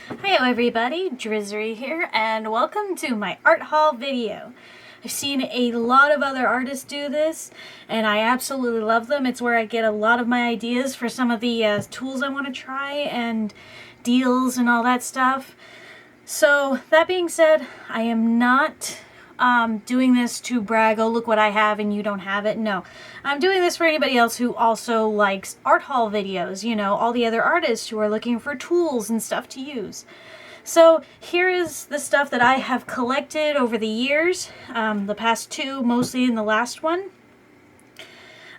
Hi everybody, Drizzerey here, and welcome to my art haul video. I've seen a lot of other artists do this, and I absolutely love them. It's where I get a lot of my ideas for some of the tools I want to try and deals and all that stuff. So, that being said, I am not doing this to brag, oh look what I have and you don't have it. No, I'm doing this for anybody else who also likes art haul videos, you know, all the other artists who are looking for tools and stuff to use. So here is the stuff that I have collected over the years, the past two, mostly in the last one.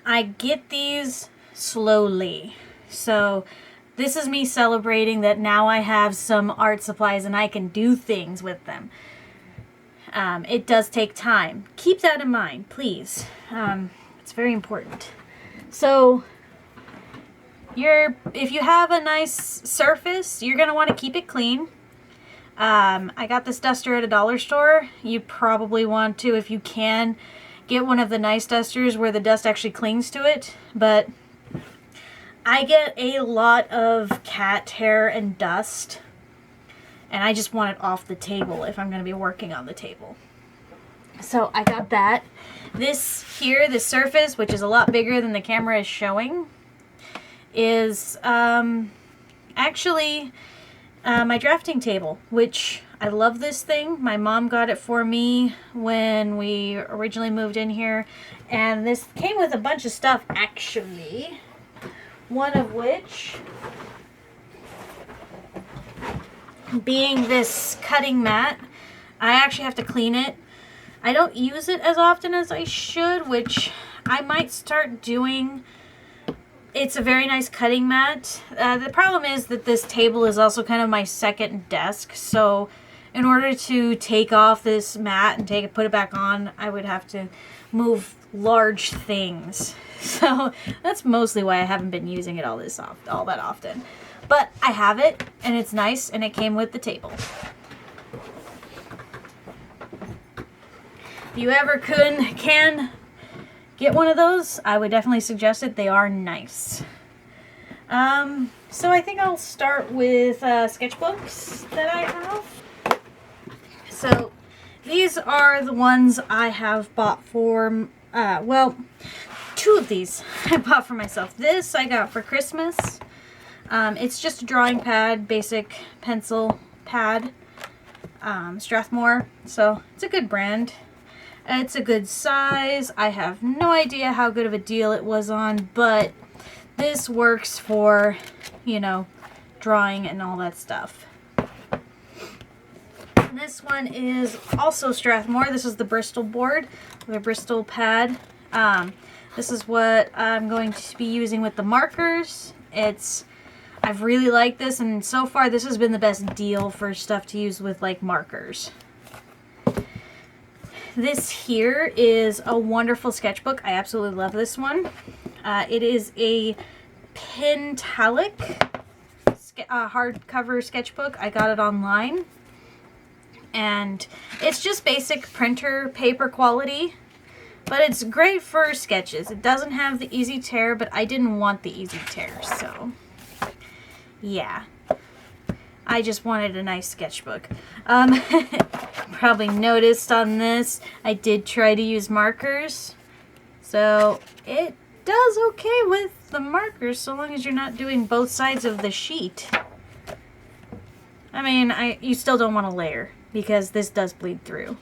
I get these slowly. So this is me celebrating that now I have some art supplies and I can do things with them. It does take time. Keep that in mind, please. It's very important. So, if you have a nice surface, you're going to want to keep it clean. I got this duster at a dollar store. You probably want to, if you can, get one of the nice dusters where the dust actually clings to it. But I get a lot of cat hair and dust. And I just want it off the table if I'm going to be working on the table. So I got that. This here, this surface, which is a lot bigger than the camera is showing, is actually my drafting table, which I love this thing. My mom got it for me when we originally moved in here. And this came with a bunch of stuff, actually. One of which being this cutting mat. I actually have to clean it. I don't use it as often as I should, which I might start doing. It's a very nice cutting mat. The problem is that this table is also kind of my second desk, so in order to take off this mat and put it back on, I would have to move large things. So that's mostly why I haven't been using it all that often. But I have it, and it's nice, and it came with the table. If you ever can get one of those, I would definitely suggest it. They are nice. So I think I'll start with sketchbooks that I have. So these are the ones I have bought for, well, two of these I bought for myself. This I got for Christmas. It's just a drawing pad, basic pencil pad, Strathmore, so it's a good brand. It's a good size. I have no idea how good of a deal it was on, but this works for, you know, drawing and all that stuff. This one is also Strathmore. This is the Bristol board, the Bristol pad. This is what I'm going to be using with the markers. I've really liked this, and so far this has been the best deal for stuff to use with like markers. This here is a wonderful sketchbook. I absolutely love this one. It is a Pentalic hardcover sketchbook. I got it online. And it's just basic printer paper quality. But it's great for sketches. It doesn't have the easy tear, but I didn't want the easy tear, so yeah. I just wanted a nice sketchbook. Probably noticed on this, I did try to use markers. So it does okay with the markers so long as you're not doing both sides of the sheet. I mean, you still don't want to layer because this does bleed through.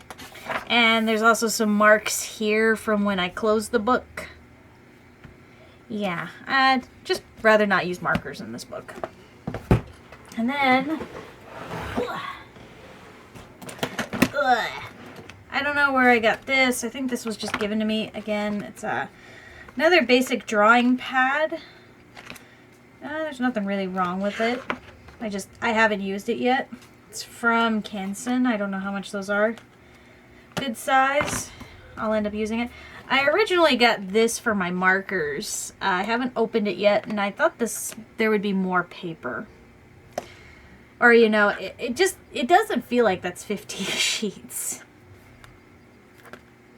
And there's also some marks here from when I closed the book. Yeah, I'd just rather not use markers in this book. And then, I don't know where I got this. I think this was just given to me. Again, it's another basic drawing pad. There's nothing really wrong with it. I haven't used it yet. It's from Canson. I don't know how much those are. Good size. I'll end up using it. I originally got this for my markers. I haven't opened it yet, and I thought there would be more paper. Or, you know, it doesn't feel like that's 50 sheets.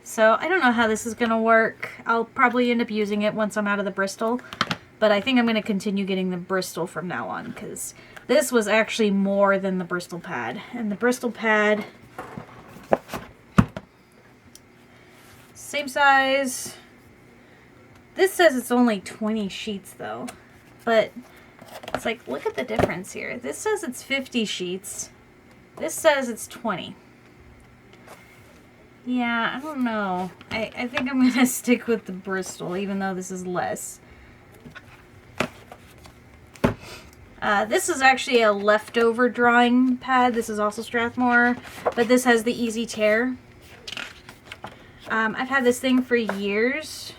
So, I don't know how this is going to work. I'll probably end up using it once I'm out of the Bristol. But I think I'm going to continue getting the Bristol from now on, because this was actually more than the Bristol pad. And the Bristol pad, same size. This says it's only 20 sheets though. But it's like, look at the difference here. This says it's 50 sheets. This says it's 20. Yeah, I don't know. I think I'm going to stick with the Bristol, even though this is less. This is actually a leftover drawing pad. This is also Strathmore, but this has the easy tear. I've had this thing for years.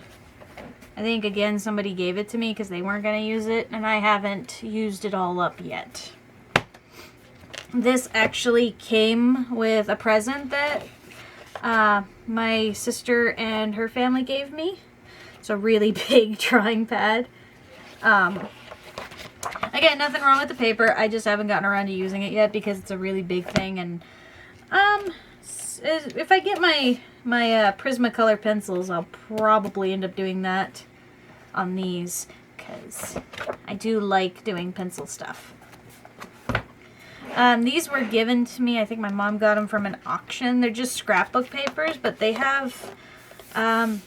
I think, again, somebody gave it to me because they weren't going to use it, and I haven't used it all up yet. This actually came with a present that my sister and her family gave me. It's a really big drawing pad. Again, nothing wrong with the paper. I just haven't gotten around to using it yet because it's a really big thing. And if I get my Prismacolor pencils, I'll probably end up doing that on these because I do like doing pencil stuff. These were given to me. I think my mom got them from an auction. They're just scrapbook papers, but they have a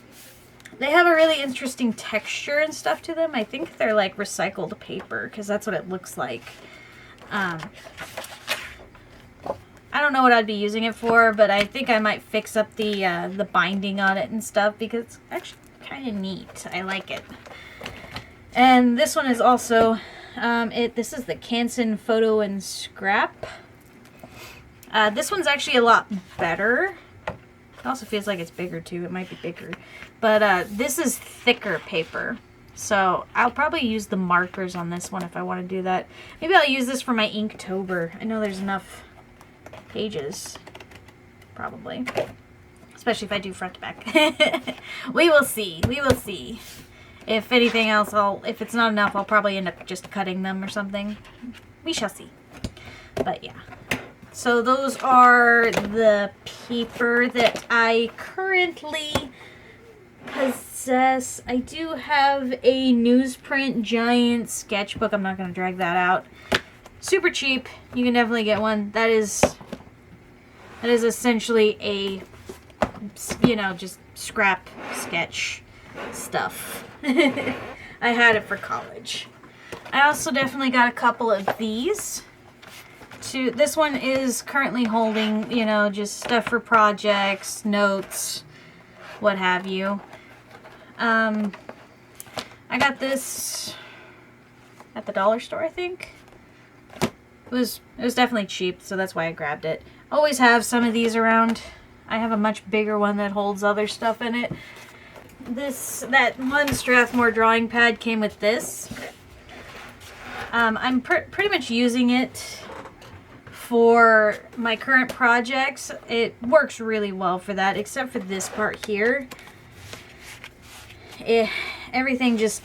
really interesting texture and stuff to them. I think they're like recycled paper because that's what it looks like. I don't know what I'd be using it for, but I think I might fix up the binding on it and stuff because it's actually kind of neat. I like it. And this one is also this is the Canson Photo and Scrap. This one's actually a lot better. It also feels like it's bigger too. It might be bigger. But this is thicker paper. So I'll probably use the markers on this one if I want to do that. Maybe I'll use this for my Inktober. I know there's enough pages. Probably. Especially if I do front to back. We will see. We will see. If anything else, if it's not enough, I'll probably end up just cutting them or something. We shall see. But yeah. So those are the paper that I currently possess. I do have a newsprint giant sketchbook. I'm not going to drag that out. Super cheap. You can definitely get one. That is essentially a, just scrap sketch stuff. I had it for college. I also definitely got a couple of these. This one is currently holding, just stuff for projects, notes, what have you. I got this at the dollar store, I think. It was definitely cheap, so that's why I grabbed it. Always have some of these around. I have a much bigger one that holds other stuff in it. That one Strathmore drawing pad came with this. I'm pretty much using it for my current projects. It works really well for that, except for this part here. Everything just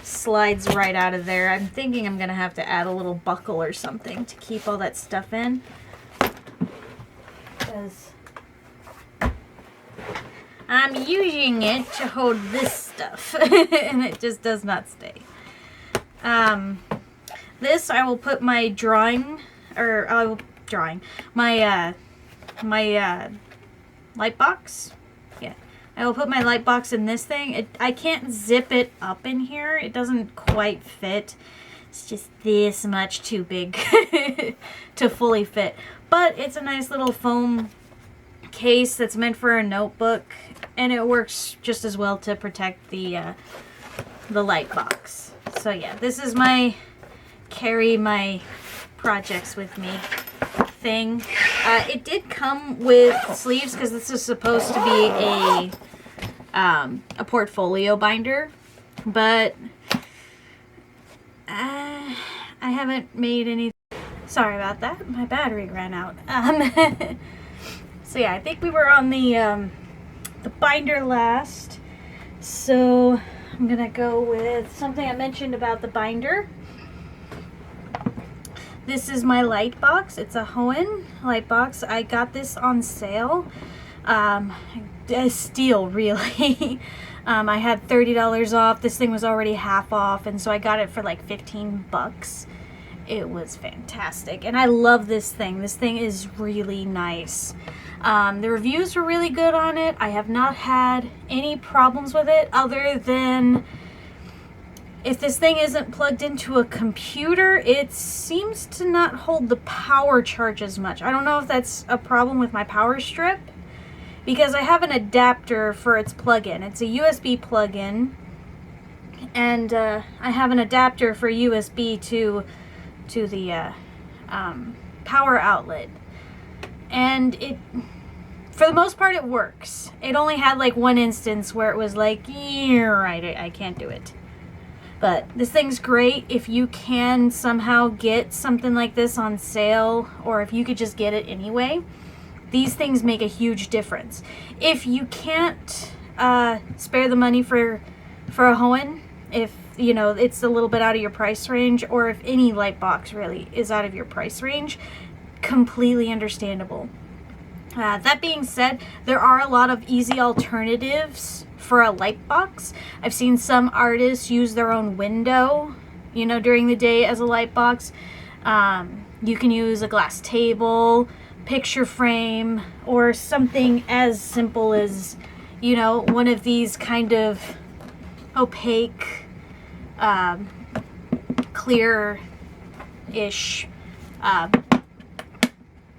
slides right out of there. I'm thinking I'm gonna have to add a little buckle or something to keep all that stuff in. Because I'm using it to hold this stuff and it just does not stay. This I will put my my light box. Yeah, I will put my light box in this thing. I can't zip it up in here. It doesn't quite fit. It's just this much too big to fully fit. But it's a nice little foam case that's meant for a notebook, and it works just as well to protect the light box. So yeah, this is my carry my projects with me thing. It did come with sleeves because this is supposed to be a portfolio binder, but I haven't made any. Sorry about that. My battery ran out. So yeah, I think we were on the binder last. So I'm gonna go with something I mentioned about the binder. This is my light box. It's a Hoenn light box. I got this on sale. A steal, really. I had $30 off. This thing was already half off, and so I got it for like 15 bucks. It was fantastic, and I love this thing. This thing is really nice. The reviews were really good on it. I have not had any problems with it other than if this thing isn't plugged into a computer, it seems to not hold the power charge as much. I don't know if that's a problem with my power strip, because I have an adapter for its plug-in. It's a USB plug-in, and I have an adapter for USB to the power outlet, and it, for the most part, it works. It only had like one instance where it was like, yeah, right, I can't do it. But this thing's great if you can somehow get something like this on sale, or if you could just get it anyway. These things make a huge difference. If you can't spare the money for a Hoenn, if you know it's a little bit out of your price range, or if any light box really is out of your price range, completely understandable. That being said, there are a lot of easy alternatives for a light box. I've seen some artists use their own window, you know, during the day as a light box. You can use a glass table, picture frame, or something as simple as, you know, one of these kind of opaque, clear-ish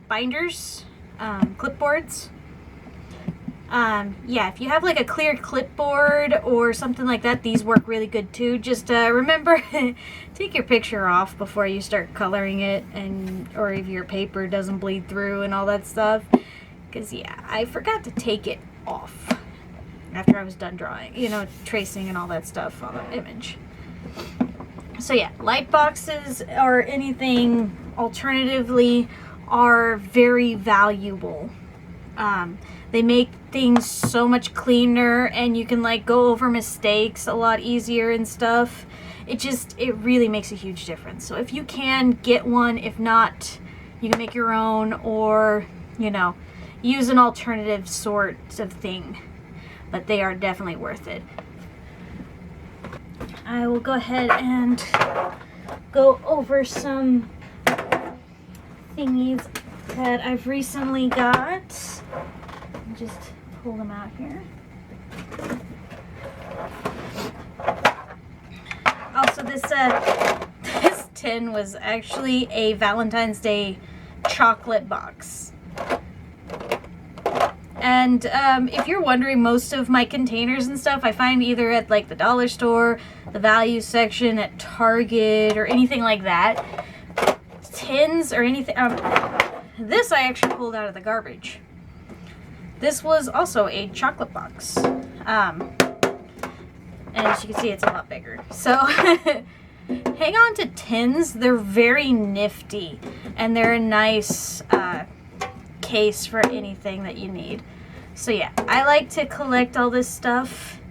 binders, clipboards. Yeah, if you have like a clear clipboard or something like that, these work really good too. Just remember, take your picture off before you start coloring it, and or if your paper doesn't bleed through and all that stuff. Because yeah, I forgot to take it off after I was done drawing, you know, tracing and all that stuff on the image. So yeah, light boxes or anything alternatively are very valuable. They make things so much cleaner, and you can like go over mistakes a lot easier and stuff. It really makes a huge difference. So if you can, get one. If not, you can make your own, or you know, use an alternative sort of thing. But they are definitely worth it. I will go ahead and go over some thingies that I've recently got. Just pull them out here. Also, this tin was actually a Valentine's Day chocolate box. And if you're wondering, most of my containers and stuff I find either at like the dollar store, the value section at Target, or anything like that. Tins or anything. This I actually pulled out of the garbage. This was also a chocolate box. And as you can see, it's a lot bigger. So hang on to tins. They're very nifty, and they're a nice case for anything that you need. So yeah, I like to collect all this stuff.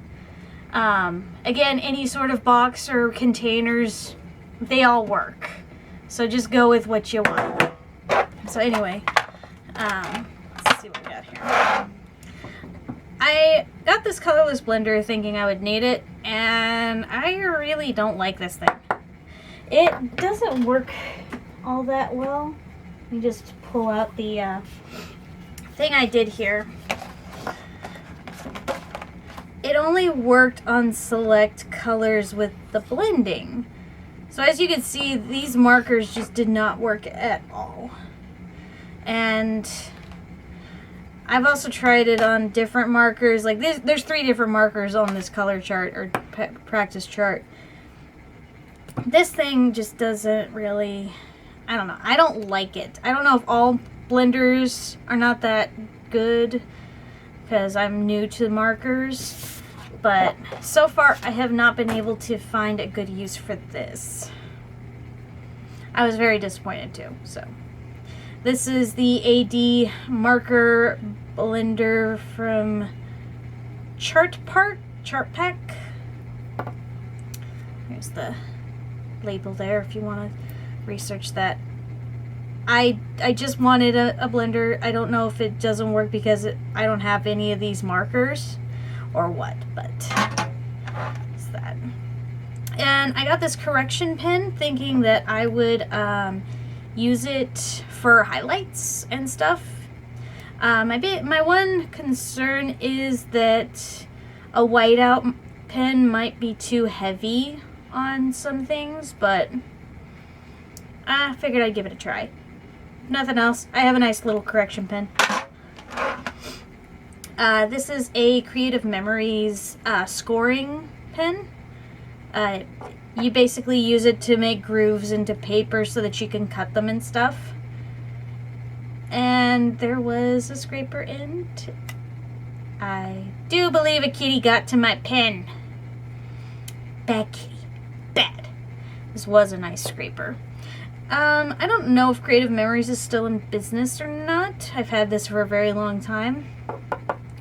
Again, any sort of box or containers, they all work. So just go with what you want. So anyway, let's see what we got here. I got this colorless blender thinking I would need it, and I really don't like this thing. It doesn't work all that well. Let me just pull out the thing I did here. It only worked on select colors with the blending. So as you can see, these markers just did not work at all. And I've also tried it on different markers. Like there's 3 different markers on this color chart or practice chart. This thing just doesn't really, I don't know. I don't like it. I don't know if all blenders are not that good because I'm new to markers. But so far, I have not been able to find a good use for this. I was very disappointed too. So this is the AD marker blender from Chart Pack. Here's the label there if you want to research that. I just wanted a blender. I don't know if it doesn't work because I don't have any of these markers, or what, but it's that. And I got this correction pen thinking that I would use it for highlights and stuff. My one concern is that a whiteout pen might be too heavy on some things, but I figured I'd give it a try. Nothing else. I have a nice little correction pen. This is a Creative Memories scoring pen. You basically use it to make grooves into paper so that you can cut them and stuff. And there was a scraper in it. I do believe a kitty got to my pen. Bad kitty. Bad. This was a nice scraper. I don't know if Creative Memories is still in business or not. I've had this for a very long time.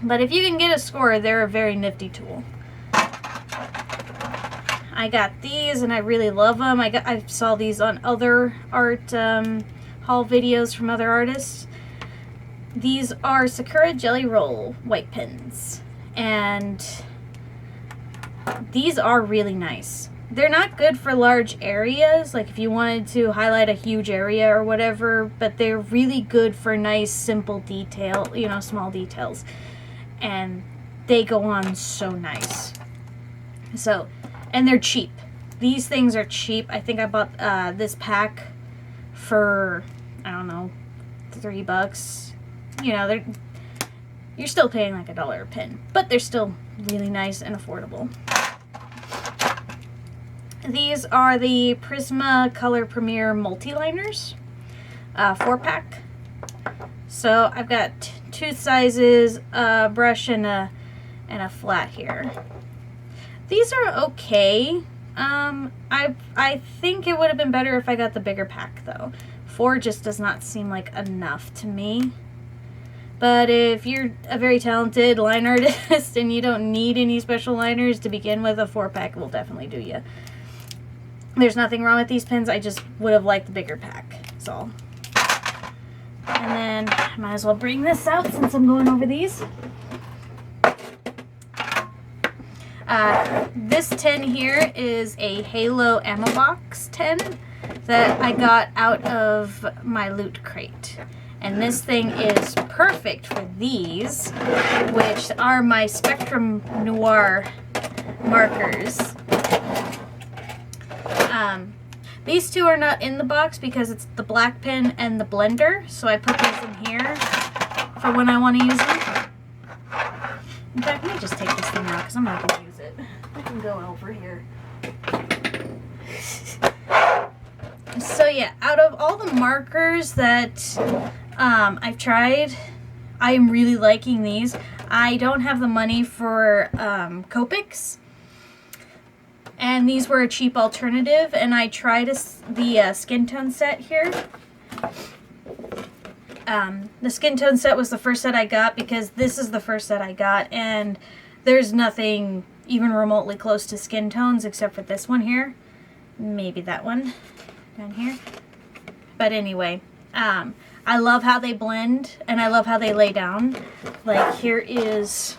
But if you can get a scorer, they're a very nifty tool. I got these and I really love them. I saw these on other art haul videos from other artists. These are Sakura Jelly Roll white pens. And these are really nice. They're not good for large areas, like if you wanted to highlight a huge area or whatever, but they're really good for nice, simple detail, you know, small details. And they go on so nice. So, and they're cheap. These things are cheap. I think I bought this pack for, I don't know, $3. You know, you're still paying like $1 a pen, but they're still really nice and affordable. These are the Prismacolor Premier Multi-Liners, 4-pack. So I've got two sizes, a brush and a flat here. These are okay. I think it would have been better if I got the bigger pack though. 4 just does not seem like enough to me. But if you're a very talented line artist and you don't need any special liners to begin with, a 4-pack will definitely do you. There's nothing wrong with these pens, I just would have liked the bigger pack, that's all. And then, I might as well bring this out since I'm going over these. This tin here is a Halo Ammo Box tin that I got out of my loot crate. And this thing is perfect for these, which are my Spectrum Noir markers. These two are not in the box because it's the black pen and the blender, so I put these in here for when I want to use them. In fact, let me just take this thing out because I'm not going to use it. I can go over here. So yeah, out of all the markers that I've tried, I am really liking these. I don't have the money for Copics. And these were a cheap alternative, and I tried the skin tone set here. The skin tone set was the first set I got because this is the first set I got, and there's nothing even remotely close to skin tones except for this one here. Maybe that one down here. But anyway, I love how they blend, and I love how they lay down. Like, here is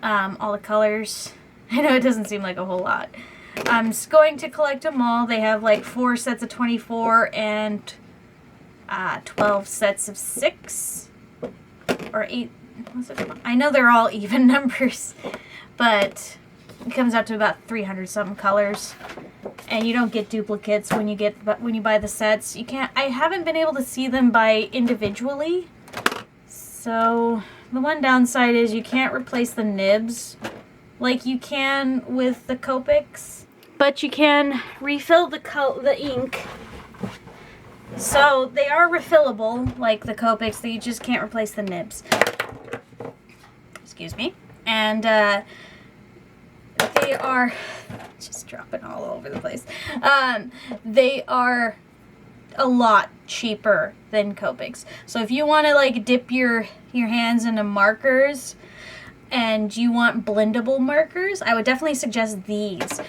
all the colors. I know it doesn't seem like a whole lot. I'm just going to collect them all. They have like 4 sets of 24 and 12 sets of 6 or 8. What's it? I know they're all even numbers, but it comes out to about 300 something colors. And you don't get duplicates when you buy the sets. You can't. I haven't been able to see them by individually. So the one downside is you can't replace the nibs like you can with the Copics, but you can refill the ink. So they are refillable like the Copics, that you just can't replace the nibs. Excuse me. And they are just dropping all over the place. They are a lot cheaper than Copics. So if you want to like dip your hands into markers and you want blendable markers, I would definitely suggest these.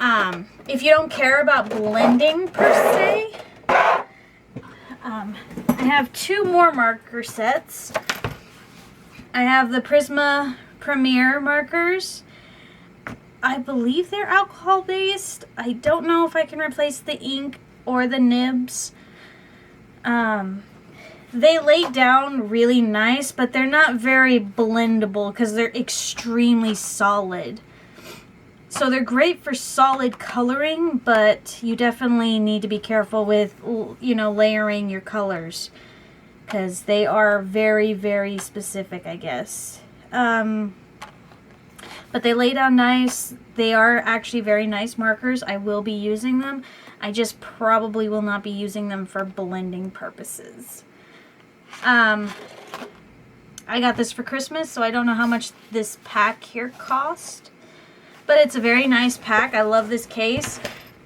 If you don't care about blending per se, I have 2 more marker sets. I have the Premier markers. I believe they're alcohol based. I don't know if I can replace the ink or the nibs. They lay down really nice, but they're not very blendable because they're extremely solid. So they're great for solid coloring, but you definitely need to be careful with, you know, layering your colors because they are very, very specific, I guess. But they lay down nice. They are actually very nice markers. I will be using them. I just probably will not be using them for blending purposes. I got this for Christmas, so I don't know how much this pack here cost. But it's a very nice pack. I love this case.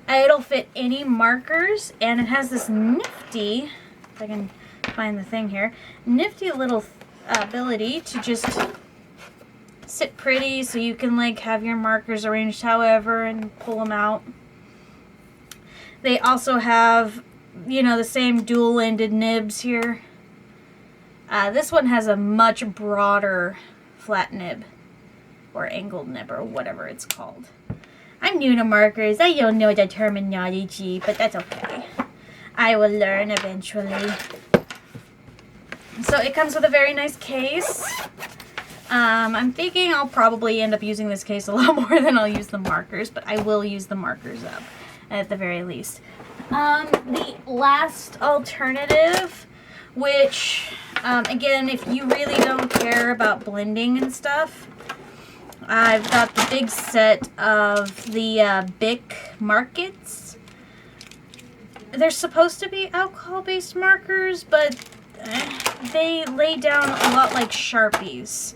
It'll fit any markers, and it has this nifty, if I can find the thing here, nifty little ability to just sit pretty, so you can like have your markers arranged however and pull them out. They also have, you know, the same dual-ended nibs here. This one has a much broader flat nib, or angled nib, or whatever it's called. I'm new to markers. I don't know the terminology, but that's okay. I will learn eventually. So it comes with a very nice case. I'm thinking I'll probably end up using this case a lot more than I'll use the markers, but I will use the markers up at the very least. The last alternative, which, again, if you really don't care about blending and stuff, I've got the big set of the Bic markets. They're supposed to be alcohol-based markers, but they lay down a lot like Sharpies.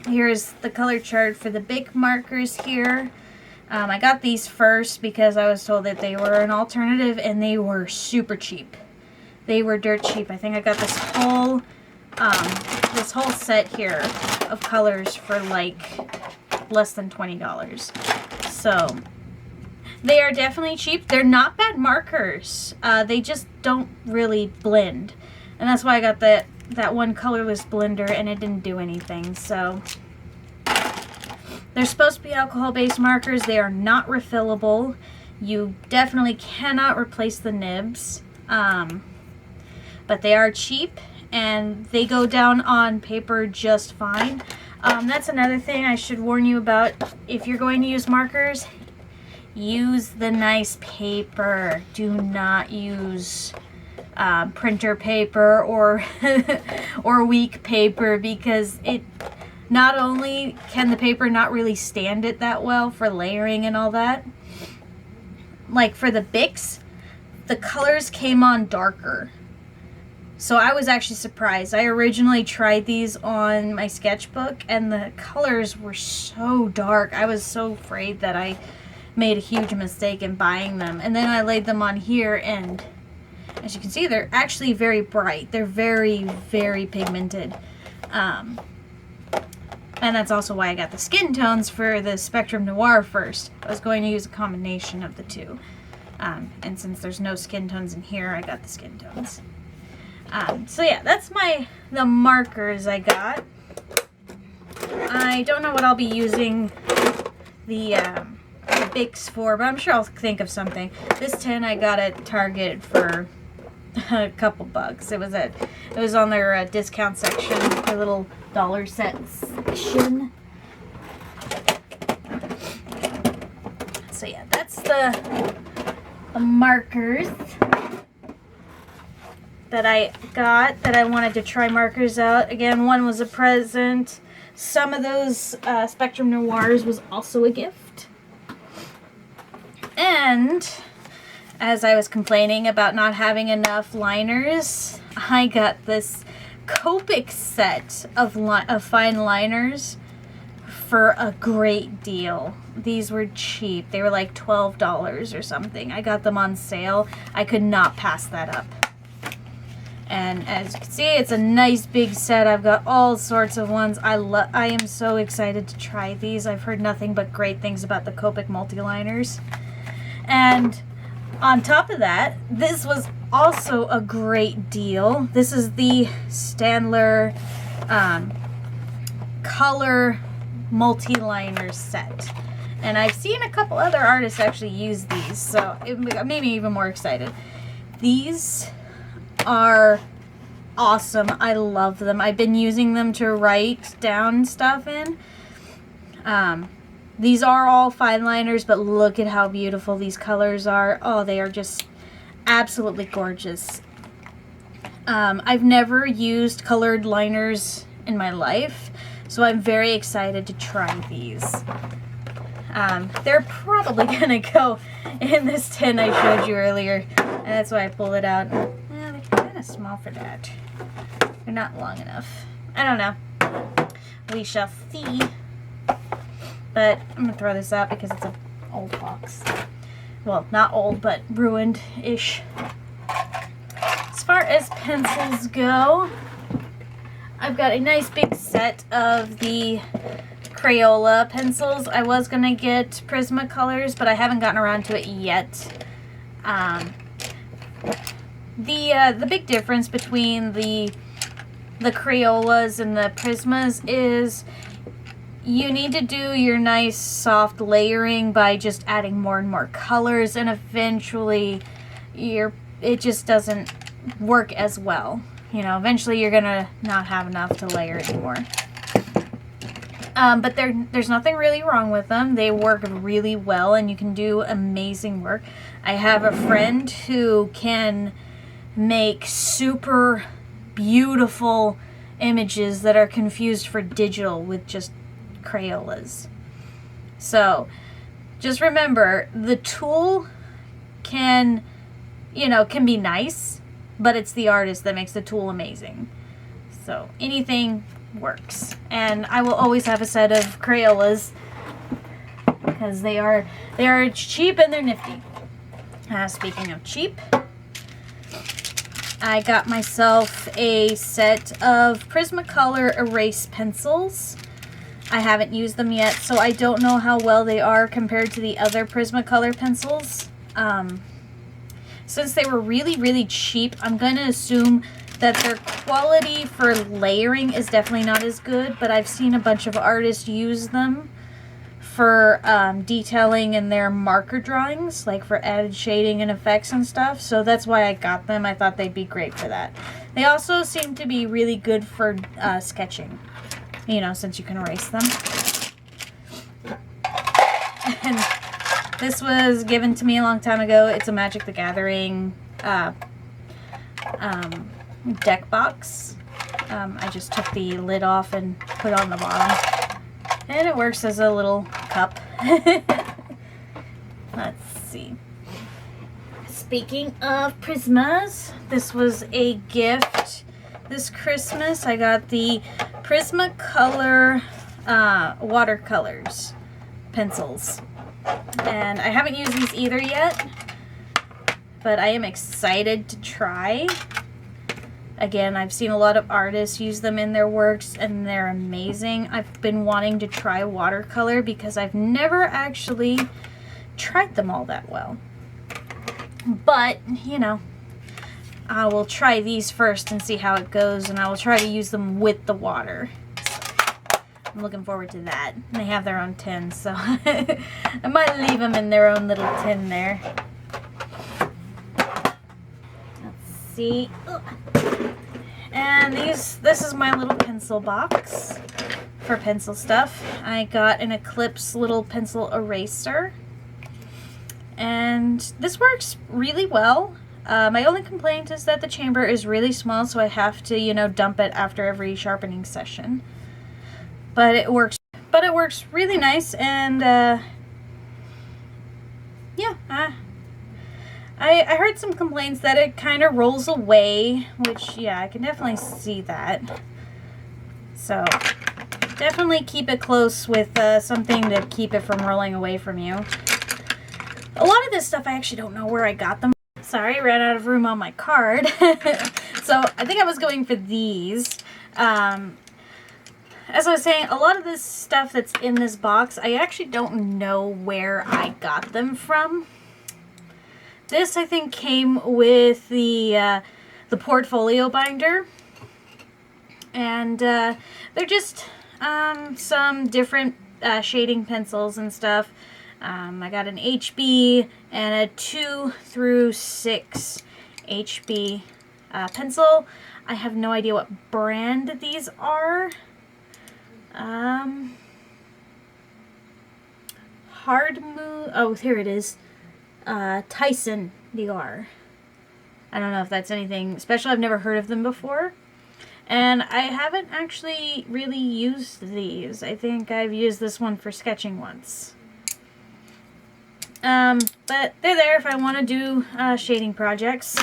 Here's the color chart for the Bic markers here. I got these first because I was told that they were an alternative, and they were super cheap. They were dirt cheap. I think I got this whole set here of colors for like less than $20. So they are definitely cheap. They're not bad markers. They just don't really blend, and that's why I got that one colorless blender, and it didn't do anything. So they're supposed to be alcohol-based markers. They are not refillable. You definitely cannot replace the nibs, but they are cheap, and they go down on paper just fine. That's another thing I should warn you about. If you're going to use markers, use the nice paper. Do not use printer paper or or weak paper, because it not only can the paper not really stand it that well for layering and all that. Like for the Bics, the colors came on darker. So I was actually surprised. I originally tried these on my sketchbook, and the colors were so dark. I was so afraid that I made a huge mistake in buying them. And then I laid them on here, and as you can see, they're actually very bright. They're very, very pigmented. And that's also why I got the skin tones for the Spectrum Noir first. I was going to use a combination of the two. And since there's no skin tones in here, I got the skin tones. So yeah, that's the markers I got. I don't know what I'll be using the Bics for, but I'm sure I'll think of something. This tin I got at Target for a couple bucks. It was on their discount section, their little dollar section. So yeah, that's the markers that I got, that I wanted to try markers out. Again, one was a present. Some of those Spectrum Noirs was also a gift. And as I was complaining about not having enough liners, I got this Copic set of fine liners for a great deal. These were cheap. They were like $12 or something. I got them on sale. I could not pass that up. And as you can see, it's a nice big set. I've got all sorts of ones. I am so excited to try these. I've heard nothing but great things about the Copic multi-liners. And on top of that, this was also a great deal. This is the Staedtler color multi-liner set. And I've seen a couple other artists actually use these, so it made me even more excited. These are awesome. I love them. I've been using them to write down stuff in. These are all fine liners, but look at how beautiful these colors are. Oh, they are just absolutely gorgeous. I've never used colored liners in my life, so I'm very excited to try these. They're probably gonna go in this tin I showed you earlier, and that's why I pulled it out. They're kind of small for that. They're not long enough. I don't know. We shall see. But I'm gonna throw this out because it's an old box. Well, not old, but ruined-ish. As far as pencils go, I've got a nice big set of the Crayola pencils. I was gonna get Prismacolors, but I haven't gotten around to it yet. The big difference between the Crayolas and the Prismas is you need to do your nice soft layering by just adding more and more colors, and eventually it just doesn't work as well. You know, eventually you're gonna not have enough to layer anymore. But there's nothing really wrong with them. They work really well, and you can do amazing work. I have a friend who can make super beautiful images that are confused for digital with just Crayolas. So just remember, the tool can be nice, but it's the artist that makes the tool amazing. So anything works. And I will always have a set of Crayolas because they are cheap and they're nifty. Speaking of cheap, I got myself a set of Prismacolor erase pencils. I haven't used them yet, so I don't know how well they are compared to the other Prismacolor pencils. Since they were really, really cheap, I'm going to assume that their quality for layering is definitely not as good, but I've seen a bunch of artists use them for detailing in their marker drawings, like for added shading and effects and stuff, so that's why I got them. I thought they'd be great for that. They also seem to be really good for sketching, you know, since you can erase them. And this was given to me a long time ago. It's a Magic the Gathering deck box. I just took the lid off and put it on the bottom. And it works as a little cup. Let's see. Speaking of Prismas, this was a gift this Christmas. I got the Prismacolor watercolors pencils. And I haven't used these either yet, but I am excited to try. Again, I've seen a lot of artists use them in their works, and they're amazing. I've been wanting to try watercolor because I've never actually tried them all that well. But, you know, I will try these first and see how it goes, and I will try to use them with the water. I'm looking forward to that. And they have their own tin, so I might leave them in their own little tin there. Let's see. And this is my little pencil box for pencil stuff. I got an Eclipse little pencil eraser. And this works really well. My only complaint is that the chamber is really small, so I have to, you know, dump it after every sharpening session. But it works really nice, and yeah, I heard some complaints that it kind of rolls away, which, yeah, I can definitely see that. So definitely keep it close with something to keep it from rolling away from you. A lot of this stuff I actually don't know where I got them. Sorry, ran out of room on my card. So I think I was going for these. As I was saying, a lot of this stuff that's in this box, I actually don't know where I got them from. This, I think, came with the portfolio binder. And they're just, some different shading pencils and stuff. I got an HB and a 2 through 6 HB pencil. I have no idea what brand these are. Hard Move. Oh, here it is. Tyson DR. I don't know if that's anything special. I've never heard of them before. And I haven't actually really used these. I think I've used this one for sketching once. But they're there if I want to do shading projects.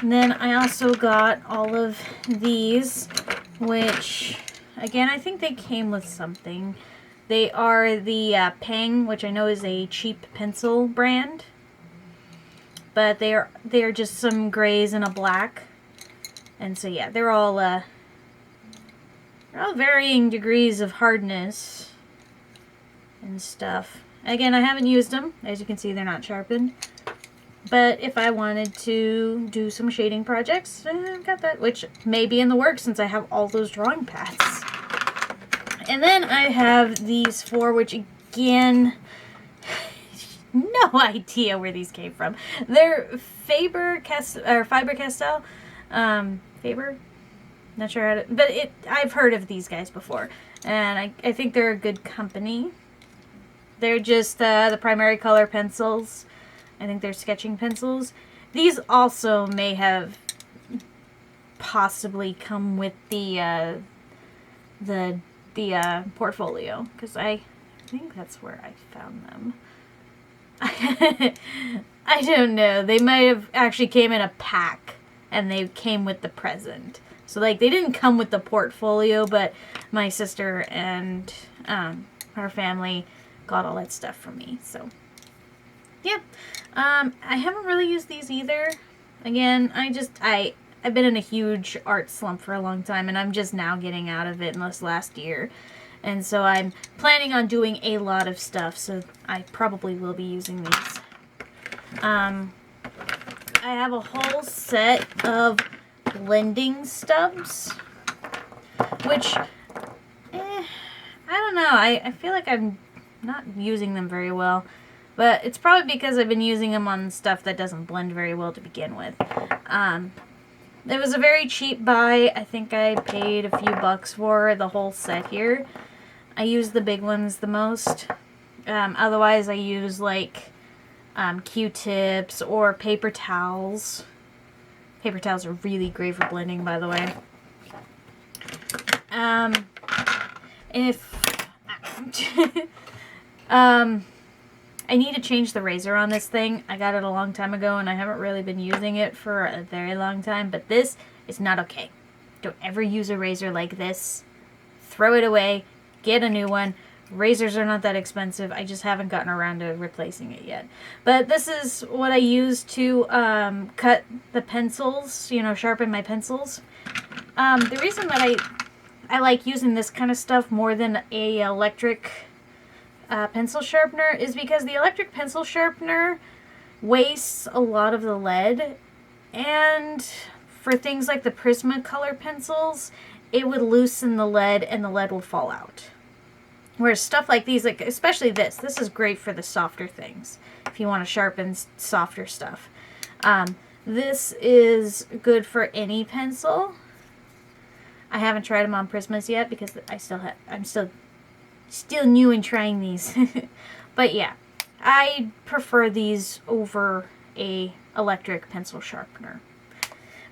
And then I also got all of these, which, again, I think they came with something. They are the Pang, which I know is a cheap pencil brand. But they are just some grays and a black. And so yeah, they're all varying degrees of hardness and stuff. Again, I haven't used them. As you can see, they're not sharpened. But if I wanted to do some shading projects, I've got that, which may be in the works since I have all those drawing pads. And then I have these four, which again, no idea where these came from. They're Faber-Castell. Faber? Not sure how to, but I've heard of these guys before. And I think they're a good company. They're just the primary color pencils. I think they're sketching pencils. These also may have possibly come with the portfolio, because I think that's where I found them. I don't know. They might have actually came in a pack and they came with the present. So like they didn't come with the portfolio, but my sister and her family got all that stuff for me. So yeah. I haven't really used these either. Again, I've been in a huge art slump for a long time, and I'm just now getting out of it in this last year. And so I'm planning on doing a lot of stuff, so I probably will be using these. I have a whole set of blending stubs, which, I don't know, I feel like I'm not using them very well. But it's probably because I've been using them on stuff that doesn't blend very well to begin with. It was a very cheap buy. I think I paid a few bucks for the whole set here. I use the big ones the most. Otherwise, I use like Q-tips or paper towels. Paper towels are really great for blending, by the way. I need to change the razor on this thing. I got it a long time ago and I haven't really been using it for a very long time, but this is not okay. Don't ever use a razor like this. Throw it away. Get a new one. Razors are not that expensive. I just haven't gotten around to replacing it yet. But this is what I use to cut the pencils, you know, sharpen my pencils. The reason that I like using this kind of stuff more than a electric pencil sharpener is because the electric pencil sharpener wastes a lot of the lead, and for things like the Prismacolor pencils, it would loosen the lead and the lead will fall out. Whereas stuff like these, like especially this is great for the softer things if you want to sharpen softer stuff. This is good for any pencil. I haven't tried them on Prismas yet because I'm still new in trying these. But yeah, I prefer these over a electric pencil sharpener.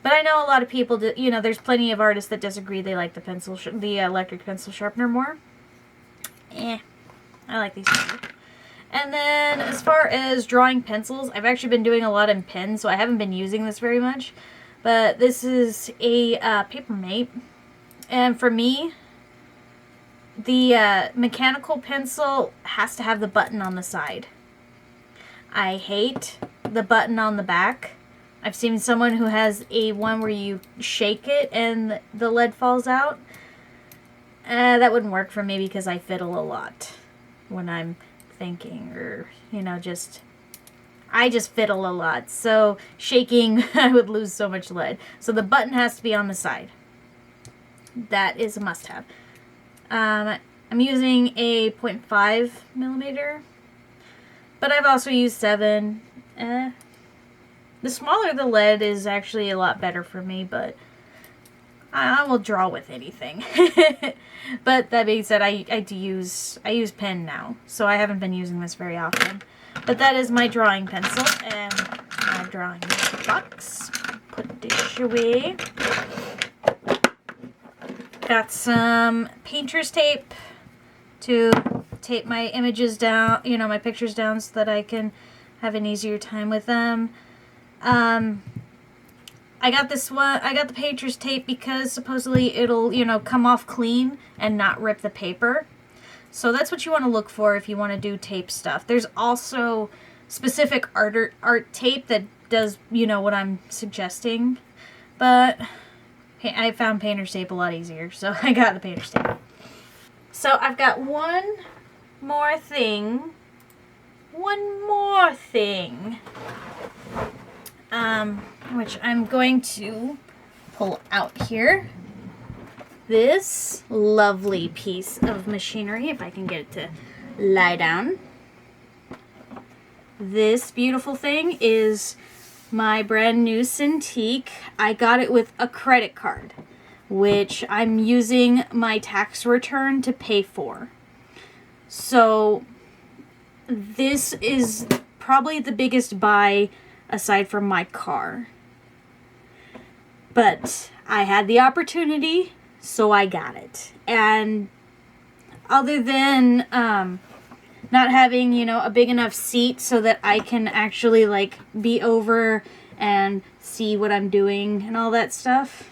But I know a lot of people do, you know, there's plenty of artists that disagree. They like the electric pencil sharpener more. I like these better. And then as far as drawing pencils, I've actually been doing a lot in pens, so I haven't been using this very much. But this is a Papermate. And for me, the mechanical pencil has to have the button on the side. I hate the button on the back. I've seen someone who has a one where you shake it and the lead falls out. That wouldn't work for me because I fiddle a lot when I'm thinking, or, you know, I just fiddle a lot. So shaking, I would lose so much lead. So the button has to be on the side. That is a must-have. I'm using a 0.5 millimeter, but I've also used 7. The smaller the lead is actually a lot better for me, but I will draw with anything. But that being said, I use pen now, so I haven't been using this very often. But that is my drawing pencil and my drawing box. Put this away. Got some painter's tape to tape my images down, you know, my pictures down so that I can have an easier time with them. I got this one, I got the painter's tape because supposedly it'll, you know, come off clean and not rip the paper. So that's what you want to look for if you want to do tape stuff. There's also specific art tape that does, you know, what I'm suggesting. But I found painter's tape a lot easier, so I got the painter's tape. So I've got one more thing. Which I'm going to pull out here. This lovely piece of machinery, if I can get it to lie down. This beautiful thing is my brand new Cintiq. I got it with a credit card, which I'm using my tax return to pay for. So this is probably the biggest buy aside from my car. But I had the opportunity, so I got it. And other than not having, you know, a big enough seat so that I can actually, like, be over and see what I'm doing and all that stuff,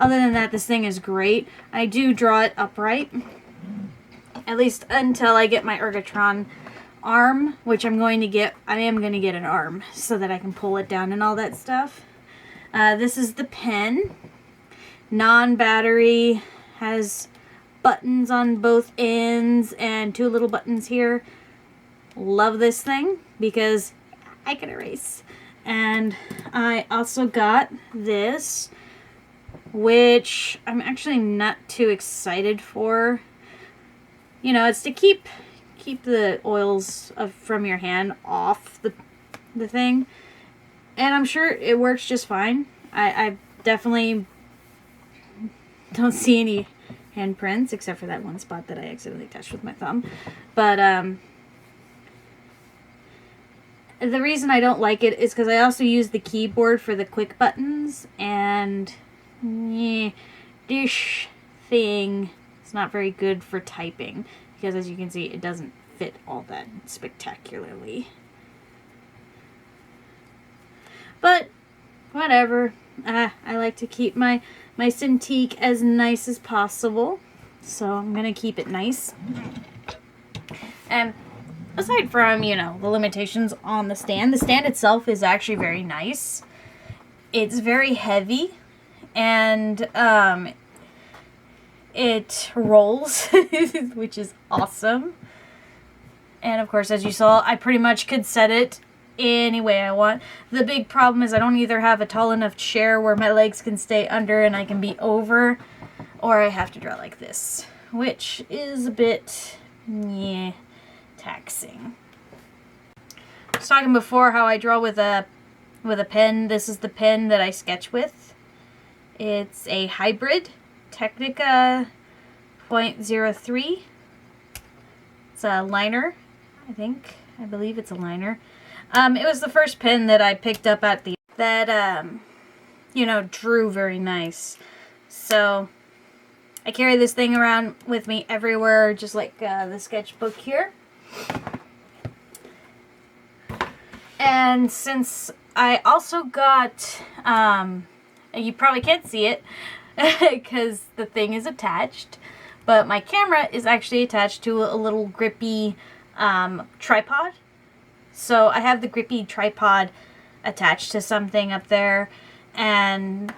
other than that, this thing is great. I do draw it upright, at least until I get my Ergotron arm, which I am going to get an arm so that I can pull it down and all that stuff. This is the pen, non-battery, has buttons on both ends and 2 little buttons here. Love this thing because I can erase. And I also got this, which I'm actually not too excited for. You know, it's to keep the oils from your hand off the thing. And I'm sure it works just fine. I definitely don't see any handprints, except for that one spot that I accidentally touched with my thumb. But the reason I don't like it is because I also use the keyboard for the quick buttons, and this thing is not very good for typing, because as you can see, it doesn't fit all that spectacularly. But whatever. I like to keep my Cintiq as nice as possible, so I'm gonna keep it nice. And aside from, you know, the limitations on the stand itself is actually very nice. It's very heavy, and it rolls, which is awesome. And of course, as you saw, I pretty much could set it any way I want. The big problem is I don't either have a tall enough chair where my legs can stay under and I can be over, or I have to draw like this, which is a bit taxing. I was talking before how I draw with a pen. This is the pen that I sketch with. It's a hybrid Technica 0.03. It's a liner, I believe it's a liner. It was the first pen that I picked up at you know, drew very nice. So I carry this thing around with me everywhere, just like the sketchbook here. And since I also got, you probably can't see it because the thing is attached, but my camera is actually attached to a little grippy tripod. So I have the grippy tripod attached to something up there, and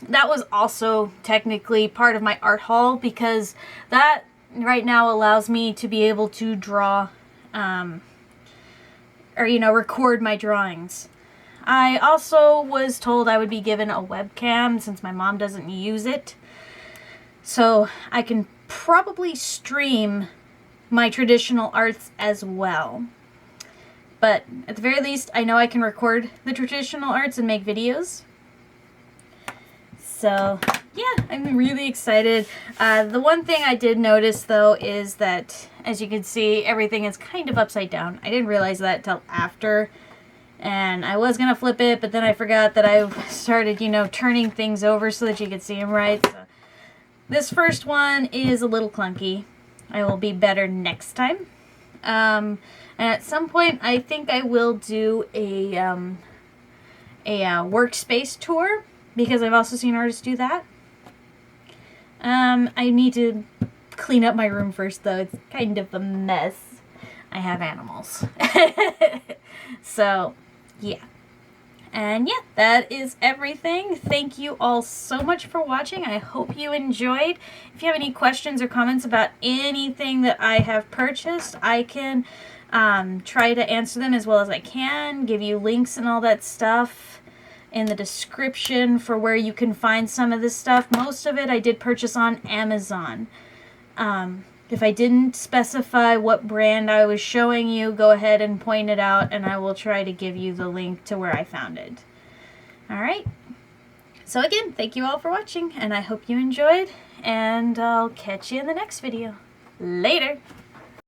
that was also technically part of my art haul, because that right now allows me to be able to draw or, you know, record my drawings. I also was told I would be given a webcam since my mom doesn't use it. So I can probably stream my traditional arts as well. But at the very least, I know I can record the traditional arts and make videos. So yeah, I'm really excited. The one thing I did notice though is that, as you can see, everything is kind of upside down. I didn't realize that till after. And I was going to flip it, but then I forgot that I started, you know, turning things over so that you could see them right. So this first one is a little clunky. I will be better next time. And at some point, I think I will do a workspace tour, because I've also seen artists do that. I need to clean up my room first, though. It's kind of a mess. I have animals. So, yeah. And yeah, that is everything. Thank you all so much for watching. I hope you enjoyed. If you have any questions or comments about anything that I have purchased, I can try to answer them as well as I can, give you links and all that stuff in the description for where you can find some of this stuff. Most of it I did purchase on Amazon. If I didn't specify what brand I was showing you, go ahead and point it out, and I will try to give you the link to where I found it. Alright, so again, thank you all for watching, and I hope you enjoyed, and I'll catch you in the next video. Later!